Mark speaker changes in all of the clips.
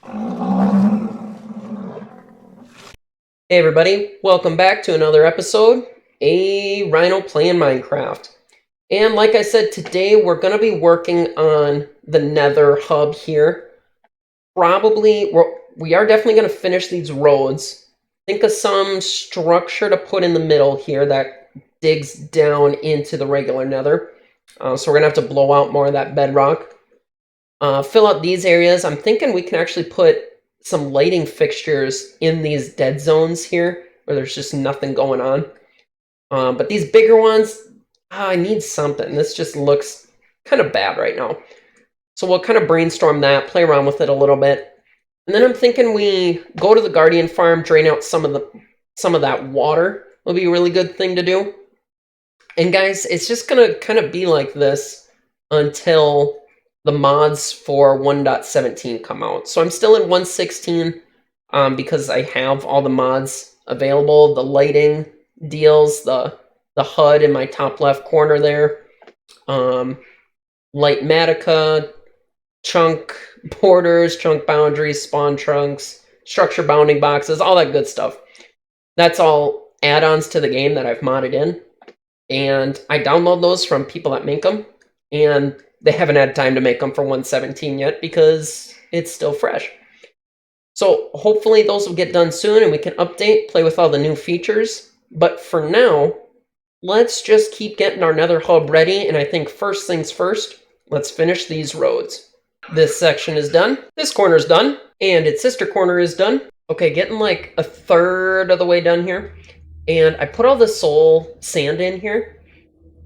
Speaker 1: Hey everybody, welcome back to another episode, aRhino playing Minecraft. And like I said, today we're going to be working on the Nether hub here. We are definitely going to finish these roads. Think of some structure to put in the middle here that digs down into the regular Nether. So we're going to have to blow out more of that bedrock. Fill out these areas. I'm thinking we can actually put some lighting fixtures in these dead zones here where there's just nothing going on. But these bigger ones, I need something. This just looks kind of bad right now. So we'll kind of brainstorm that, play around with it a little bit. And then I'm thinking we go to the Guardian farm, drain out some of that water. Will be a really good thing to do. And guys, it's just gonna kind of be like this until the mods for 1.17 come out. So I'm still in 1.16 because I have all the mods available. The lighting deals, the HUD in my top left corner there, Lightmatica, chunk borders, chunk boundaries, spawn chunks, structure bounding boxes, all that good stuff. That's all add-ons to the game that I've modded in. And I download those from people that make them. And they haven't had time to make them for 1.17 yet because it's still fresh. So hopefully those will get done soon and we can update, play with all the new features. But for now, let's just keep getting our Nether hub ready. And I think first things first, let's finish these roads. This section is done. This corner is done. And its sister corner is done. Okay, getting like a third of the way done here. And I put all the soul sand in here.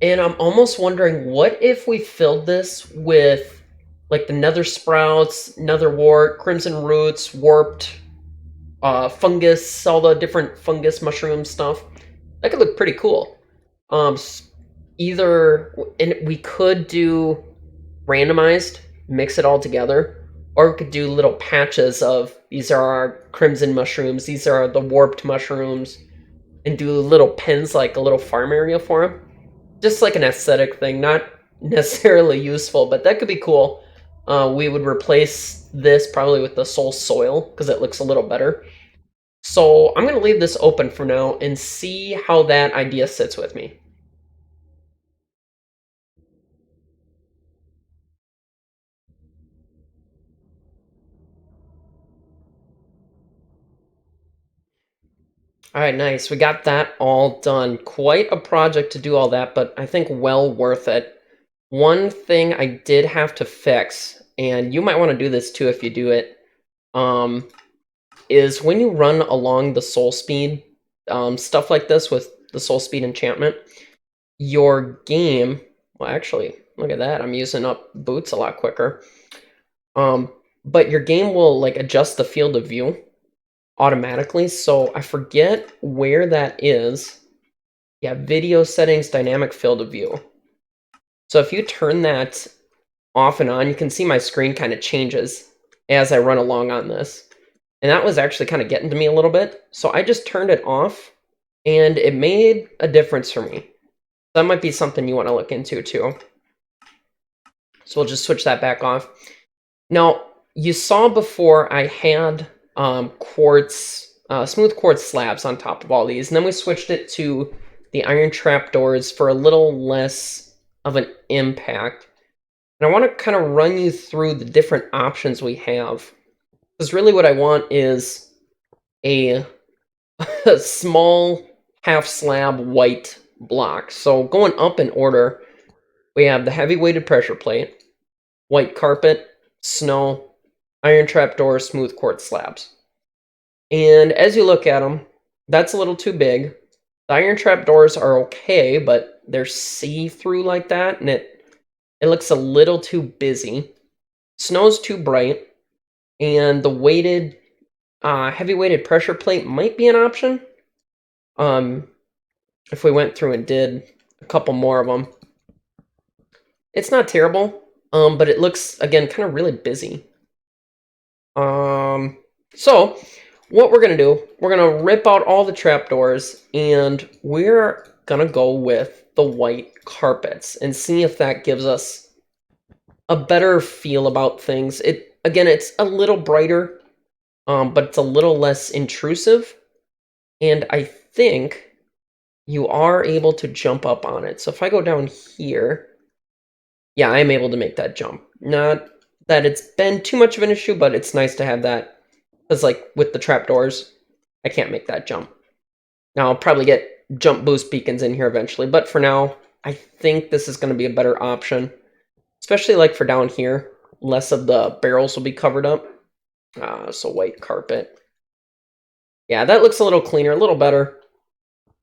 Speaker 1: And I'm almost wondering, what if we filled this with like the nether sprouts, nether wart, crimson roots, warped fungus, all the different fungus mushroom stuff. That could look pretty cool. And we could do randomized, mix it all together, or we could do little patches of these are our crimson mushrooms, these are the warped mushrooms, and do little pens like a little farm area for them. Just like an aesthetic thing, not necessarily useful, but that could be cool. We would replace this probably with the soul soil because it looks a little better. So I'm going to leave this open for now and see how that idea sits with me. All right, nice. We got that all done. Quite a project to do all that, but I think well worth it. One thing I did have to fix, and you might want to do this too if you do it, is when you run along the soul speed, stuff like this with the soul speed enchantment, your game, well, actually, look at that. I'm using up boots a lot quicker. But your game will like adjust the field of view automatically. So I forget where that is. Yeah, video settings, dynamic field of view. So if you turn that off and on, you can see my screen kind of changes as I run along on this. And that was actually kind of getting to me a little bit. So I just turned it off and it made a difference for me. That might be something you want to look into too. So we'll just switch that back off. Now, you saw before I had smooth quartz slabs on top of all these, and then we switched it to the iron trapdoors for a little less of an impact. And I want to kind of run you through the different options we have. Because really what I want is a small half slab white block. So going up in order, we have the heavy weighted pressure plate, white carpet, snow, iron trapdoor, smooth quartz slabs. And as you look at them, that's a little too big. The iron trapdoors are okay, but they're see-through like that, and it looks a little too busy. Snow's too bright, and the heavy weighted pressure plate might be an option. If we went through and did a couple more of them. It's not terrible, but it looks, again, kind of really busy. So what we're going to do, we're going to rip out all the trapdoors, and we're going to go with the white carpets and see if that gives us a better feel about things. Again, it's a little brighter but it's a little less intrusive. And I think you are able to jump up on it. So if I go down here, yeah, I am able to make that jump. Not that it's been too much of an issue, but it's nice to have that. Because like with the trapdoors, I can't make that jump. Now I'll probably get jump boost beacons in here eventually, but for now, I think this is going to be a better option. Especially like for down here, less of the barrels will be covered up. So white carpet. Yeah, that looks a little cleaner, a little better.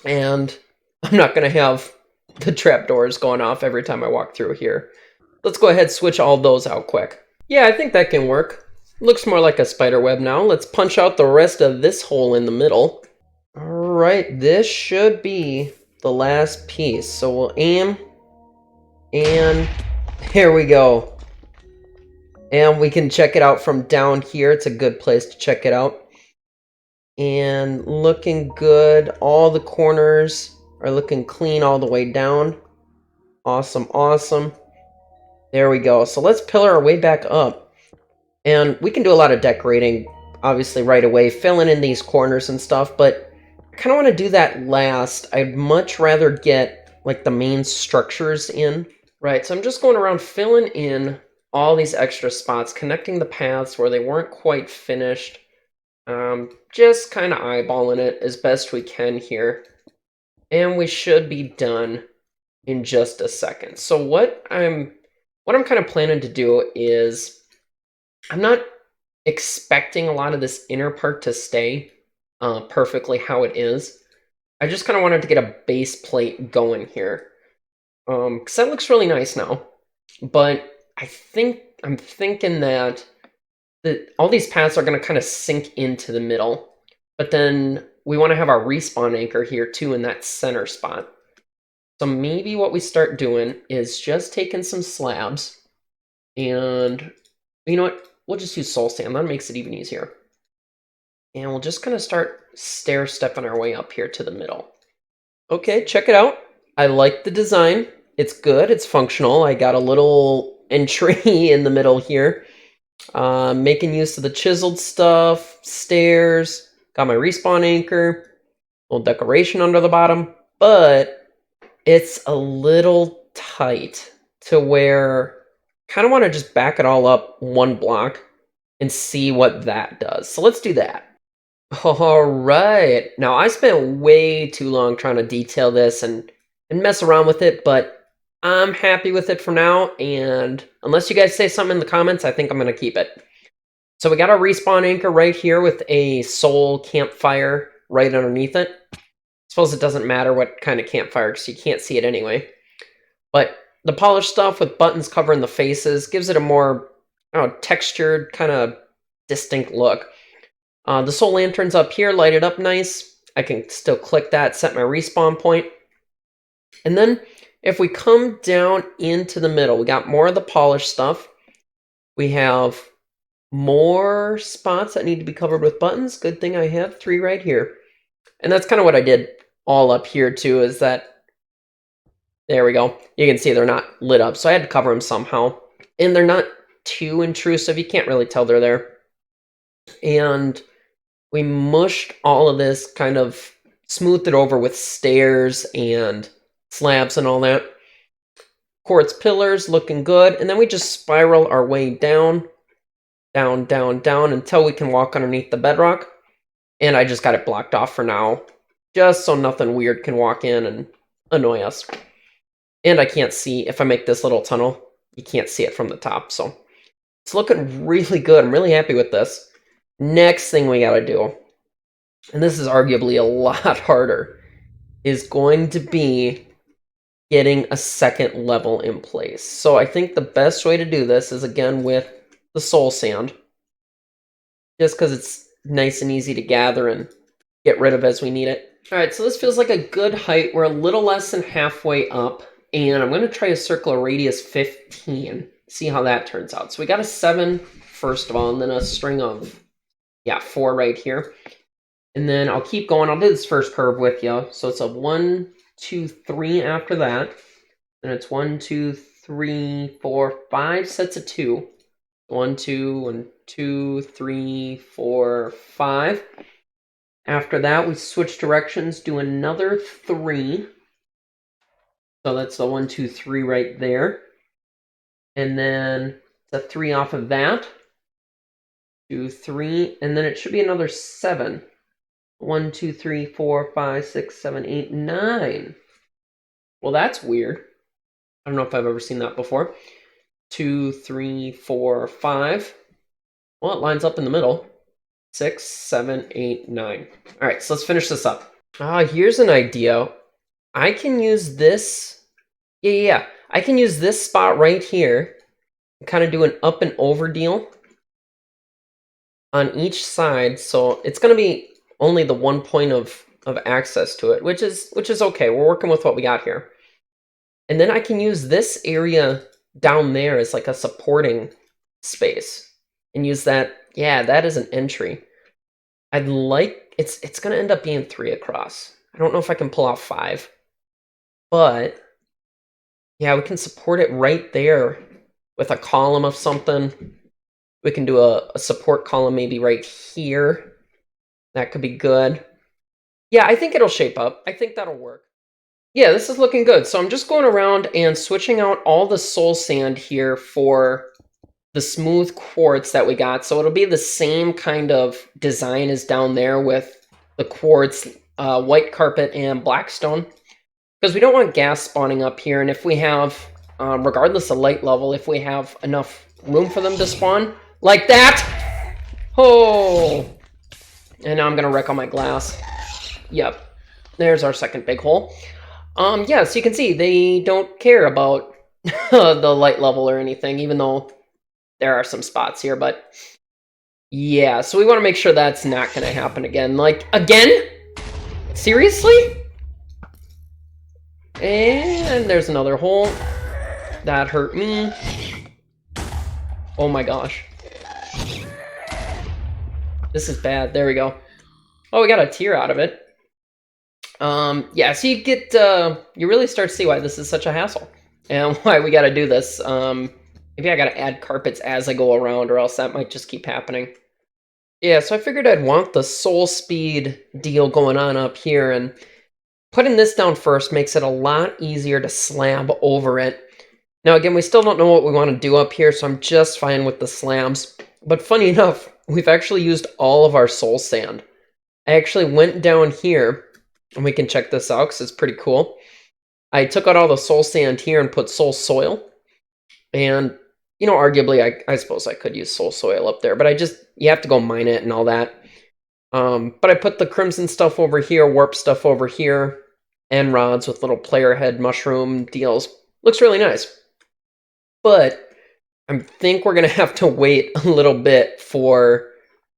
Speaker 1: And I'm not going to have the trapdoors going off every time I walk through here. Let's go ahead and switch all those out quick. Yeah, I think that can work. Looks more like a spider web now. Let's punch out the rest of this hole in the middle. Alright, this should be the last piece. So we'll aim, and here we go. And we can check it out from down here. It's a good place to check it out. And looking good. All the corners are looking clean all the way down. Awesome, awesome. There we go. So let's pillar our way back up. And we can do a lot of decorating, obviously, right away, filling in these corners and stuff, but I kind of want to do that last. I'd much rather get, like, the main structures in. Right, so I'm just going around filling in all these extra spots, connecting the paths where they weren't quite finished. Just kind of eyeballing it as best we can here. And we should be done in just a second. So what I'm kind of planning to do is, I'm not expecting a lot of this inner part to stay perfectly how it is. I just kind of wanted to get a base plate going here. Because that looks really nice now. But I'm thinking that all these paths are going to kind of sink into the middle. But then we want to have our respawn anchor here too in that center spot. So maybe what we start doing is just taking some slabs, and you know what? We'll just use soul sand. That makes it even easier. And we'll just kind of start stair-stepping our way up here to the middle. Okay, check it out. I like the design. It's good. It's functional. I got a little entry in the middle here. Making use of the chiseled stuff, stairs. Got my respawn anchor. Little decoration under the bottom. But it's a little tight to where I kind of want to just back it all up one block and see what that does. So let's do that. All right. Now, I spent way too long trying to detail this and mess around with it, but I'm happy with it for now. And unless you guys say something in the comments, I think I'm going to keep it. So we got our respawn anchor right here with a soul campfire right underneath it. Suppose it doesn't matter what kind of campfire because you can't see it anyway. But the polished stuff with buttons covering the faces gives it a more textured, kind of distinct look. The soul lanterns up here light it up nice. I can still click that, set my respawn point. And then if we come down into the middle, we got more of the polished stuff. We have more spots that need to be covered with buttons. Good thing I have 3 right here. And that's kind of what I did all up here too, is that, there we go. You can see they're not lit up, so I had to cover them somehow. And they're not too intrusive. You can't really tell they're there. And we mushed all of this, kind of smoothed it over with stairs and slabs and all that. Quartz pillars looking good. And then we just spiral our way down, down, down, down until we can walk underneath the bedrock. And I just got it blocked off for now, just so nothing weird can walk in and annoy us. And I can't see, if I make this little tunnel, you can't see it from the top. So it's looking really good. I'm really happy with this. Next thing we gotta do, and this is arguably a lot harder, is going to be getting a second level in place. So I think the best way to do this is, again, with the soul sand. Just because it's nice and easy to gather and get rid of as we need it. Alright, so this feels like a good height. We're a little less than halfway up. And I'm going to try a circular radius 15. See how that turns out. So we got a 7, first of all, and then a string of, 4 right here. And then I'll keep going. I'll do this first curve with you. So it's a 1, 2, 3 after that. Then it's 1, 2, 3, 4, 5 sets of 2. 1, 2, and 2, 3, 4, 5. After that, we switch directions, do another 3. So that's the 1, 2, 3 right there. And then the 3 off of that. 2, 3, and then it should be another 7. 1, 2, 3, 4, 5, 6, 7, 8, 9. Well, that's weird. I don't know if I've ever seen that before. 2, 3, 4, 5. Well, it lines up in the middle. 6, 7, 8, 9. All right, so let's finish this up. Here's an idea. I can use this. Yeah. I can use this spot right here and kind of do an up and over deal on each side. So it's going to be only the 1 point of access to it, which is okay. We're working with what we got here. And then I can use this area down there as like a supporting space and use that. Yeah, that is an entry. I'd like, it's going to end up being 3 across. I don't know if I can pull off 5, but yeah, we can support it right there with a column of something. We can do a support column maybe right here. That could be good. Yeah, I think it'll shape up. I think that'll work. Yeah, this is looking good. So I'm just going around and switching out all the soul sand here for the smooth quartz that we got. So it'll be the same kind of design as down there with the quartz, white carpet, and blackstone. Because we don't want gas spawning up here. And if we have, regardless of light level, if we have enough room for them to spawn, like that. Oh. And now I'm going to wreck all my glass. Yep. There's our second big hole. Yeah, so you can see they don't care about the light level or anything, even though there are some spots here, but yeah, so we want to make sure that's not going to happen again. Like, again? Seriously? And there's another hole. That hurt me. Oh my gosh. This is bad. There we go. Oh, we got a tear out of it. Yeah, so you get, you really start to see why this is such a hassle and why we got to do this. Maybe I got to add carpets as I go around, or else that might just keep happening. Yeah, so I figured I'd want the soul speed deal going on up here, and putting this down first makes it a lot easier to slab over it. Now, again, we still don't know what we want to do up here, so I'm just fine with the slabs. But funny enough, we've actually used all of our soul sand. I actually went down here, and we can check this out because it's pretty cool. I took out all the soul sand here and put soul soil. And, you know, arguably, I suppose I could use soul soil up there, but you have to go mine it and all that. But I put the crimson stuff over here, warp stuff over here, and rods with little player head mushroom deals. Looks really nice. But I think we're going to have to wait a little bit for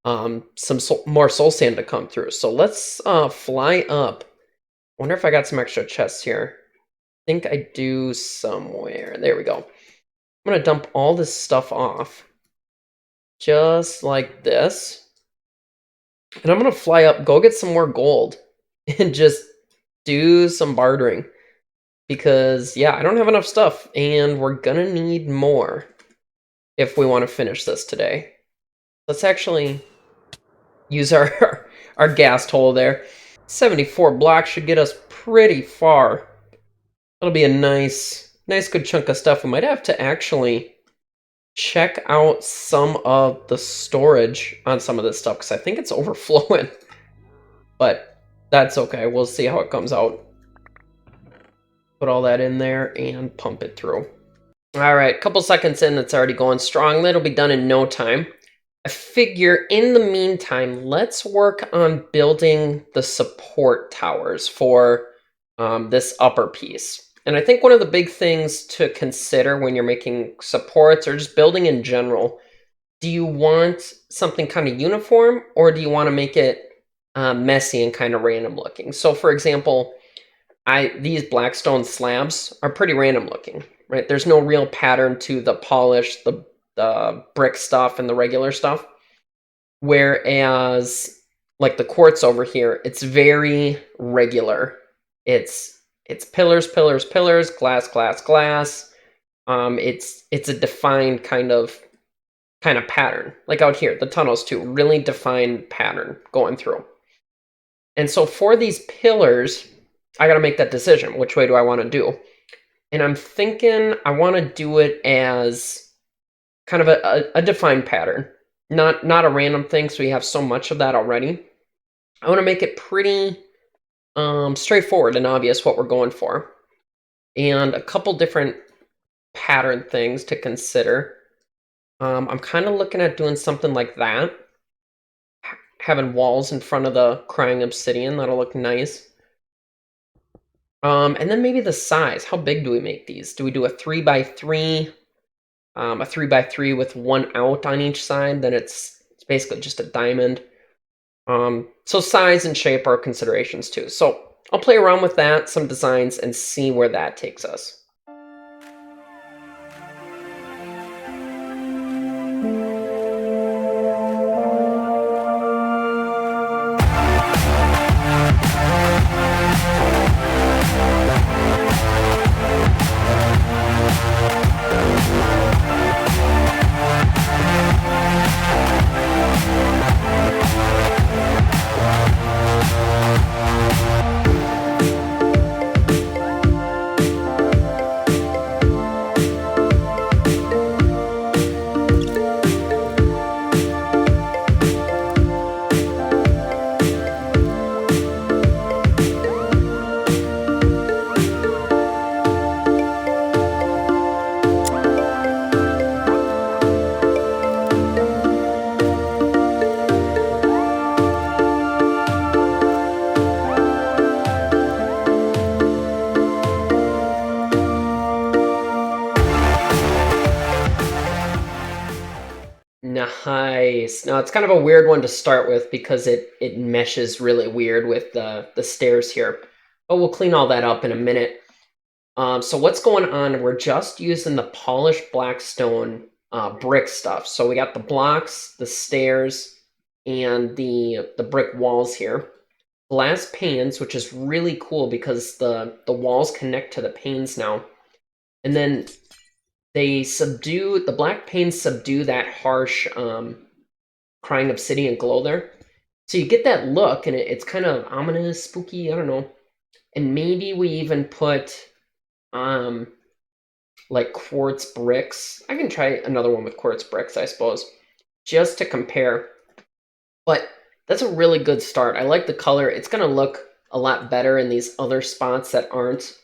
Speaker 1: some more soul sand to come through. So let's fly up. Wonder if I got some extra chests here. I think I do somewhere. There we go. I'm going to dump all this stuff off. Just like this. And I'm going to fly up, go get some more gold. And just do some bartering. Because, yeah, I don't have enough stuff. And we're going to need more if we want to finish this today. Let's actually use our ghast hole there. 74 blocks should get us pretty far. That'll be a nice good chunk of stuff. We might have to actually check out some of the storage on some of this stuff, because I think it's overflowing. But that's okay. We'll see how it comes out. Put all that in there and pump it through. All right, a couple seconds in, it's already going strong. That'll be done in no time. I figure in the meantime, let's work on building the support towers for this upper piece. And I think one of the big things to consider when you're making supports or just building in general, do you want something kind of uniform, or do you want to make it messy and kind of random looking? So for example, these blackstone slabs are pretty random looking, right? There's no real pattern to the polish, the brick stuff and the regular stuff. Whereas like the quartz over here, it's very regular. It's pillars, pillars, pillars, glass, glass, glass. It's a defined kind of kind of pattern. Like out here, the tunnels too, really defined pattern going through. And so for these pillars, I got to make that decision. Which way do I want to do? And I'm thinking I want to do it as kind of a defined pattern, not a random thing. So we have so much of that already. I want to make it pretty straightforward and obvious what we're going for, and a couple different pattern things to consider. I'm kind of looking at doing something like that, having walls in front of the crying obsidian. That'll look nice. And then maybe the size. How big do we make these? Do we do a 3x3? A 3x3 with one out on each side? Then it's basically just a diamond. So size and shape are considerations too. So I'll play around with that, some designs, and see where that takes us. Nice. Now it's kind of a weird one to start with because it meshes really weird with the stairs here. But we'll clean all that up in a minute. So what's going on? We're just using the polished black stone brick stuff. So we got the blocks, the stairs, and the brick walls here. Glass panes, which is really cool because the walls connect to the panes now. And then the black panes subdue that harsh crying obsidian glow there. So you get that look, and it's kind of ominous, spooky, I don't know. And maybe we even put like quartz bricks. I can try another one with quartz bricks, I suppose, just to compare. But that's a really good start. I like the color. It's going to look a lot better in these other spots that aren't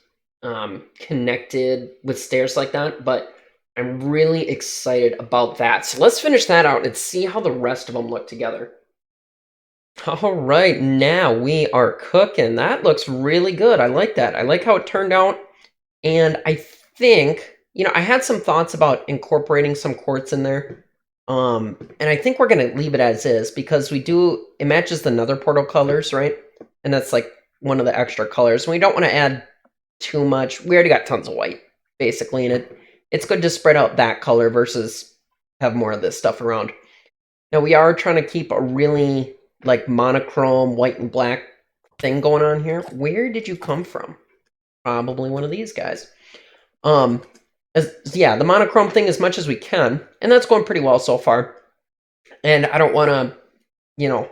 Speaker 1: connected with stairs like that. But I'm really excited about that. So let's finish that out and see how the rest of them look together. All right, now we are cooking. That looks really good. I like that. I like how it turned out. And I think, I had some thoughts about incorporating some quartz in there. And I think we're going to leave it as is because it matches the nether portal colors, right? And that's like one of the extra colors. We don't want to add too much. We already got tons of white, basically, and it's good to spread out that color versus have more of this stuff around. Now, we are trying to keep a really, like, monochrome white and black thing going on here. Where did you come from? Probably one of these guys. The monochrome thing as much as we can, and that's going pretty well so far. And I don't want to,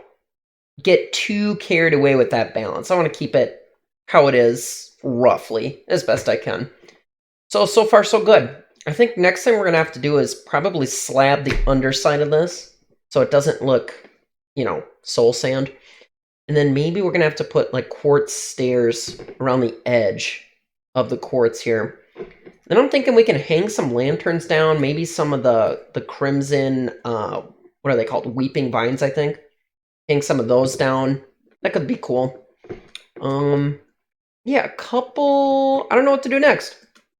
Speaker 1: get too carried away with that balance. I want to keep it how it is, roughly, as best I can. So far, so good. I think next thing we're going to have to do is probably slab the underside of this so it doesn't look, soul sand. And then maybe we're going to have to put, like, quartz stairs around the edge of the quartz here. Then I'm thinking we can hang some lanterns down, maybe some of the crimson, what are they called? Weeping vines, I think. Hang some of those down. That could be cool. Yeah, a couple... I don't know what to do next.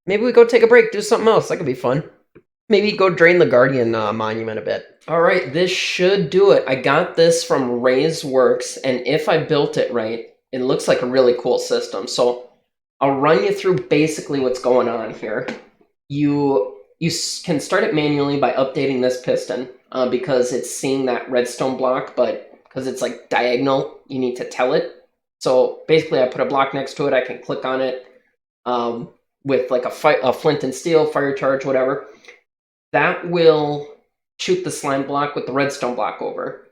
Speaker 1: Maybe we go take a break, do something else. That could be fun. Maybe go drain the Guardian monument a bit. All right, this should do it. I got this from Ray's Works, and if I built it right, it looks like a really cool system. So I'll run you through basically what's going on here. You can start it manually by updating this piston because it's seeing that redstone block, but because it's like diagonal, you need to tell it. So basically I put a block next to it. I can click on it with like a flint and steel, fire charge, whatever. That will shoot the slime block with the redstone block over,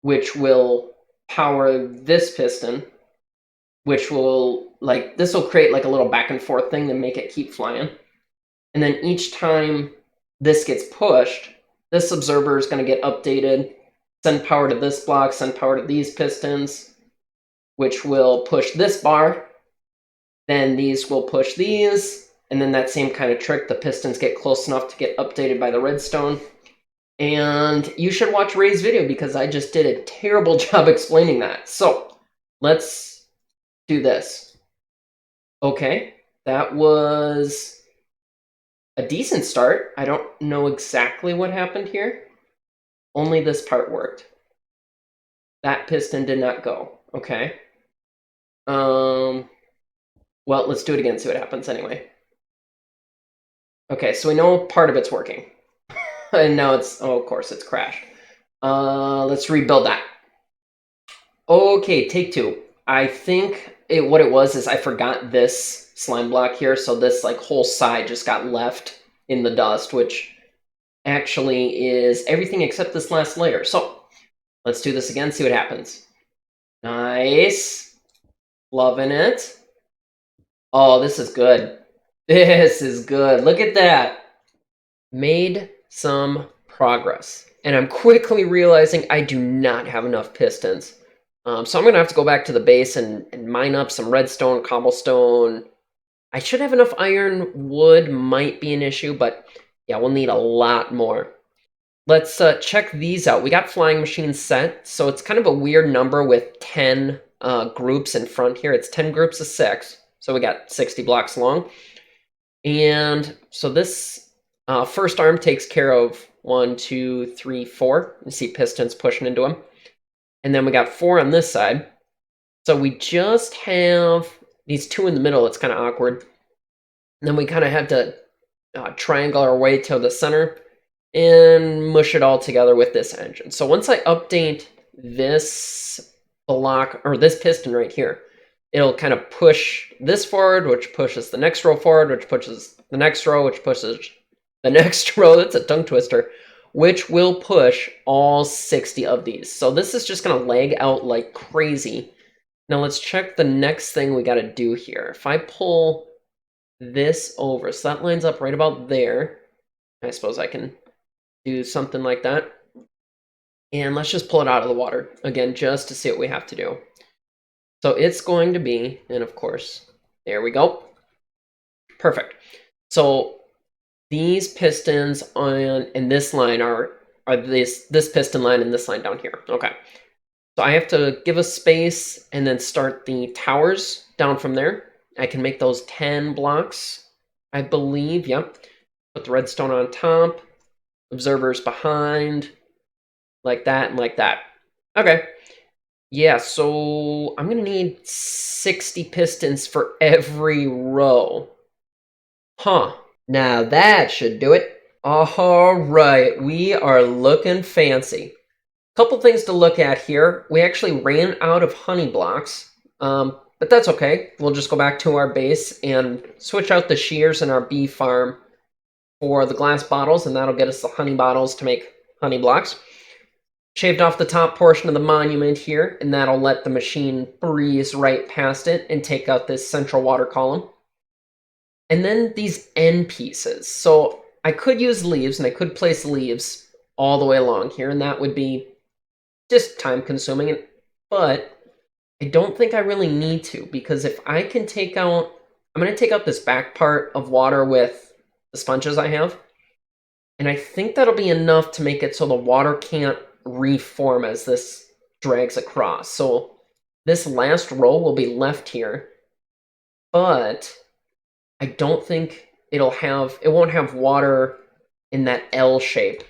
Speaker 1: which will power this piston, which will, like, this will create like a little back and forth thing to make it keep flying. And then each time this gets pushed, this observer is going to get updated, send power to this block, send power to these pistons, which will push this bar. Then these will push these, and then that same kind of trick, the pistons get close enough to get updated by the redstone. And you should watch Ray's video because I just did a terrible job explaining that. So let's do this. Okay, that was a decent start. I don't know exactly what happened here. Only this part worked. That piston did not go. Okay. Well, let's do it again, see what happens anyway. Okay, so we know part of it's working. And now it's, oh, of course, it's crashed. Let's rebuild that. Okay, take two. I think what it was is I forgot this slime block here, so this like whole side just got left in the dust, which actually is everything except this last layer. So let's do this again, see what happens. Nice. Loving it. Oh, this is good. This is good. Look at that. Made some progress. And I'm quickly realizing I do not have enough pistons. So I'm going to have to go back to the base and mine up some redstone, cobblestone. I should have enough iron. Wood might be an issue, but yeah, we'll need a lot more. Let's check these out. We got flying machines set, so it's kind of a weird number with 10 groups in front here. It's 10 groups of 6, so we got 60 blocks long. And so this first arm takes care of 1, 2, 3, 4. You see pistons pushing into them. And then we got 4 on this side. So we just have these 2 in the middle. It's kind of awkward. And then we kind of have to triangle our way to the center and mush it all together with this engine. So once I update this block, or this piston right here, it'll kind of push this forward, which pushes the next row forward, which pushes the next row, which pushes the next row. That's a tongue twister. Which will push all 60 of these. So this is just going to lag out like crazy. Now let's check the next thing we got to do here. If I pull this over, so that lines up right about there. I suppose I can do something like that. And let's just pull it out of the water again, just to see what we have to do. So it's going to be, and of course, there we go. Perfect. So these pistons in this line are this piston line and this line down here. Okay. So I have to give a space and then start the towers down from there. I can make those 10 blocks, I believe. Yep. Put the redstone on top, observers behind, like that and like that. Okay. Yeah, so I'm going to need 60 pistons for every row. Huh. Now that should do it. All right, we are looking fancy. Couple things to look at here. We actually ran out of honey blocks, but that's okay. We'll just go back to our base and switch out the shears in our bee farm for the glass bottles, and that'll get us the honey bottles to make honey blocks. Shaved off the top portion of the monument here, and that'll let the machine breeze right past it and take out this central water column. And then these end pieces. So I could use leaves, and I could place leaves all the way along here, and that would be just time consuming. But I don't think I really need to, because if I can take out, I'm going to take out this back part of water with the sponges I have. And I think that'll be enough to make it so the water can't reform as this drags across. So this last row will be left here, but I don't think it won't have water in that L shape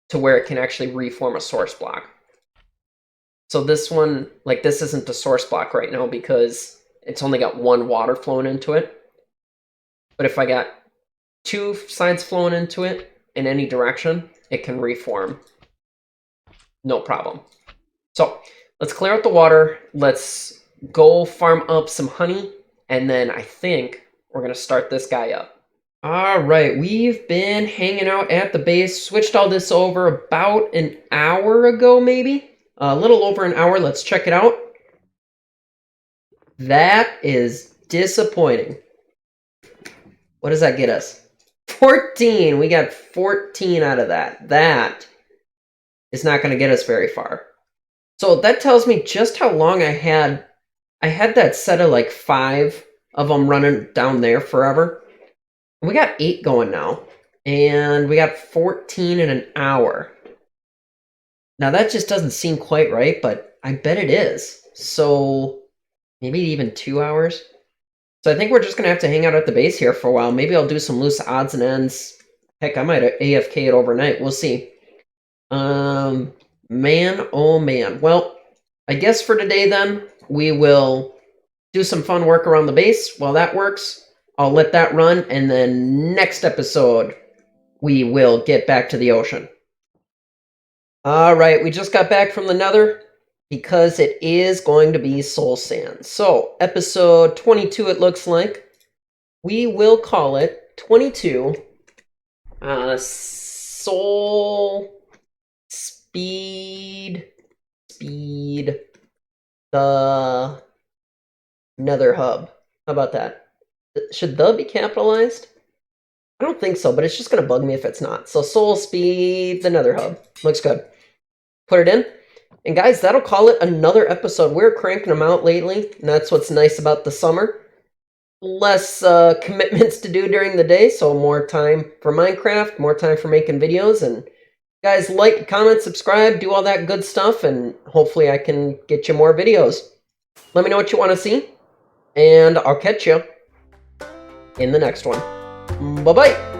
Speaker 1: to where it can actually reform a source block. So this one, like this isn't the source block right now because it's only got one water flowing into it. But if I got 2 sides flowing into it in any direction, it can reform. No problem. So let's clear out the water. Let's go farm up some honey. And then I think we're going to start this guy up. Alright, we've been hanging out at the base. Switched all this over about an hour ago, maybe? A little over an hour. Let's check it out. That is disappointing. What does that get us? 14! We got 14 out of that. That is not going to get us very far. So that tells me just how long I had. I had that set of like 5 of them running down there forever. We got 8 going now. And we got 14 in an hour. Now that just doesn't seem quite right, but I bet it is. So maybe even 2 hours. So I think we're just going to have to hang out at the base here for a while. Maybe I'll do some loose odds and ends. Heck, I might AFK it overnight. We'll see. Man, oh man. Well, I guess for today then, we will do some fun work around the base. While that works, I'll let that run, and then next episode, we will get back to the ocean. Alright, we just got back from the Nether, because it is going to be Soul Sand. So, episode 22 it looks like. We will call it 22, Soul Speed, the Nether Hub. How about that? Should the be capitalized? I don't think so, but it's just going to bug me if it's not. So Soul Speed, the Nether Hub. Looks good. Put it in. And guys, that'll call it another episode. We're cranking them out lately, and that's what's nice about the summer. Less commitments to do during the day, so more time for Minecraft, more time for making videos. And guys, like, comment, subscribe, do all that good stuff, and hopefully I can get you more videos. Let me know what you want to see, and I'll catch you in the next one. Bye-bye!